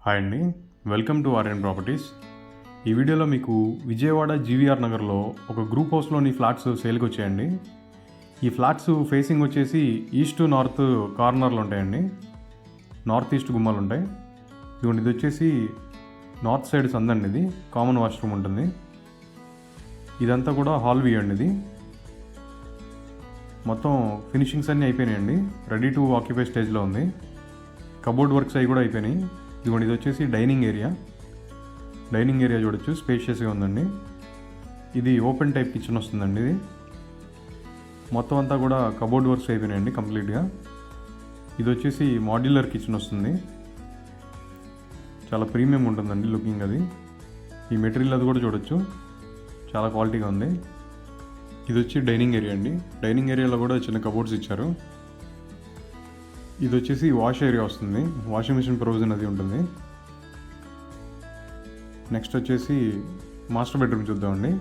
Hi అండి, welcome to RN properties. ఈ వీడియోలో మీకు విజయవాడ జీవీఆర్ నగర్లో ఒక గ్రూప్ హౌస్లోని ఫ్లాట్స్ సేల్కి వచ్చాయండి. ఈ ఫ్లాట్స్ ఫేసింగ్ వచ్చేసి ఈస్ట్ నార్త్ కార్నర్లు ఉంటాయండి. నార్త్ ఈస్ట్ గుమ్మాలు ఉంటాయి. ఇదిగోండి, ఇది వచ్చేసి నార్త్ సైడ్ సందండి. ఇది కామన్ వాష్రూమ్ ఉంటుంది. ఇదంతా కూడా హాల్ వ్యూ అండి. ఇది మొత్తం ఫినిషింగ్స్ అన్నీ అయిపోయినాయండి. రెడీ టు ఆక్యుపై స్టేజ్లో ఉంది. కబోర్డ్ వర్క్స్ అవి కూడా అయిపోయినాయి. ఇదిగోండి, ఇది వచ్చేసి డైనింగ్ ఏరియా చూడొచ్చు, స్పేషియస్గా ఉందండి. ఇది ఓపెన్ టైప్ కిచెన్ వస్తుందండి. ఇది మొత్తం అంతా కూడా కబోర్డ్ వర్క్స్ అయిపోయినాయండి కంప్లీట్గా. ఇది వచ్చేసి మాడ్యులర్ కిచెన్ వస్తుంది. చాలా ప్రీమియం ఉంటుందండి లుకింగ్. అది ఈ మెటీరియల్ అది కూడా చూడొచ్చు, చాలా క్వాలిటీగా ఉంది. ఇది వచ్చి డైనింగ్ ఏరియా అండి. డైనింగ్ ఏరియాలో కూడా చిన్న కబోర్డ్స్ ఇచ్చారు. ఇది వచ్చేసి వాష్ ఏరియా వస్తుంది. వాషింగ్ మిషన్ ప్రొవిజన్ అది ఉంటుంది. నెక్స్ట్ వచ్చేసి మాస్టర్ బెడ్రూమ్ చూద్దామండి.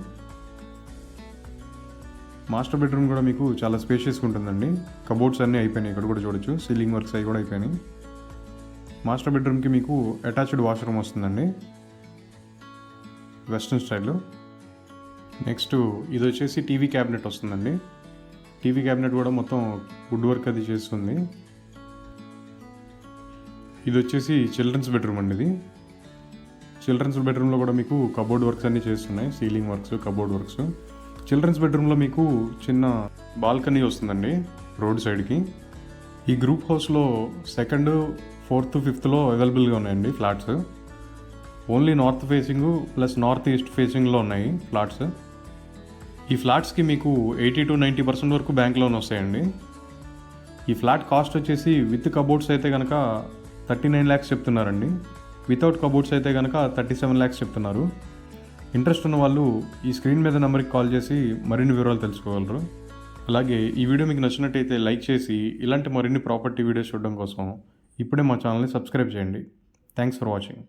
మాస్టర్ బెడ్రూమ్ కూడా మీకు చాలా స్పేషియస్గా ఉంటుందండి. కబోర్డ్స్ అన్నీ అయిపోయినాయి. ఇక్కడ కూడా చూడొచ్చు, సీలింగ్ వర్క్స్ అవి కూడా అయిపోయినాయి. మాస్టర్ బెడ్రూమ్కి మీకు అటాచ్డ్ వాష్రూమ్ వస్తుందండి, వెస్ట్రన్ స్టైల్లో. నెక్స్ట్ ఇది వచ్చేసి టీవీ క్యాబినెట్ వస్తుందండి. టీవీ క్యాబినెట్ కూడా మొత్తం వుడ్ వర్క్ అది చేస్తుంది. ఇది వచ్చేసి చిల్డ్రన్స్ బెడ్రూమ్ అండి. ఇది చిల్డ్రన్స్ బెడ్రూమ్లో కూడా మీకు కబోర్డ్ వర్క్స్ అన్నీ చేస్తున్నాయి, ceiling works, cupboard works. Children's బెడ్రూమ్లో మీకు చిన్న బాల్కనీ వస్తుందండి రోడ్ సైడ్కి. ఈ గ్రూప్ హౌస్లో 2nd, 4th, 5th అవైలబుల్గా ఉన్నాయండి flats. Only north facing plus north east ఫేసింగ్లో ఉన్నాయి ఫ్లాట్స్. ఈ ఫ్లాట్స్కి మీకు 80 to 90% వరకు బ్యాంక్ లోన్ వస్తాయండి. ఈ ఫ్లాట్ కాస్ట్ వచ్చేసి విత్ కబోర్డ్స్ అయితే కనుక 39 lakhs చెప్తున్నారండి. వితౌట్ కబోర్డ్స్ అయితే కనుక 37 lakhs చెప్తున్నారు. ఇంట్రెస్ట్ ఉన్న వాళ్ళు ఈ స్క్రీన్ మీద నెంబర్కి కాల్ చేసి మరిన్ని వివరాలు తెలుసుకోగలరు. అలాగే ఈ వీడియో మీకు నచ్చినట్టయితే లైక్ చేసి ఇలాంటి మరిన్ని ప్రాపర్టీ వీడియోస్ చూడడం కోసం ఇప్పుడే మా ఛానల్ని సబ్స్క్రైబ్ చేయండి. Thanks for watching.